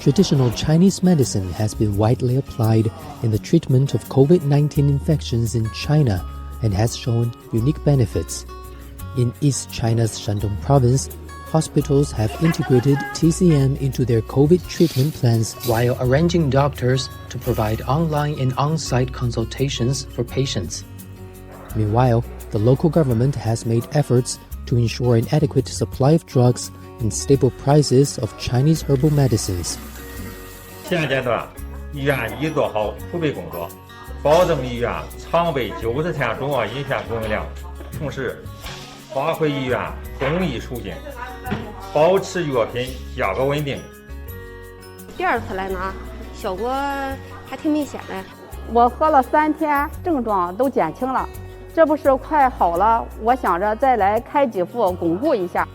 Traditional Chinese medicine has been widely applied in the treatment of COVID-19 infections in China and has shown unique benefits. In East China's Shandong province, hospitals have integrated TCM into their COVID treatment plans while arranging doctors to provide online and on-site consultations for patients. Meanwhile, the local government has made efforts to ensure an adequate supply of drugs and stable prices of Chinese herbal medicines. 现阶段，医院已做好储备工作，保证医院常备90天中药饮线供应量，同时发挥医院公益属性，保持药品价格稳定。第二次来拿，效果还挺明显的。我喝了3天，症状都减轻了，这不是快好了？我想着再来开几副巩固一下。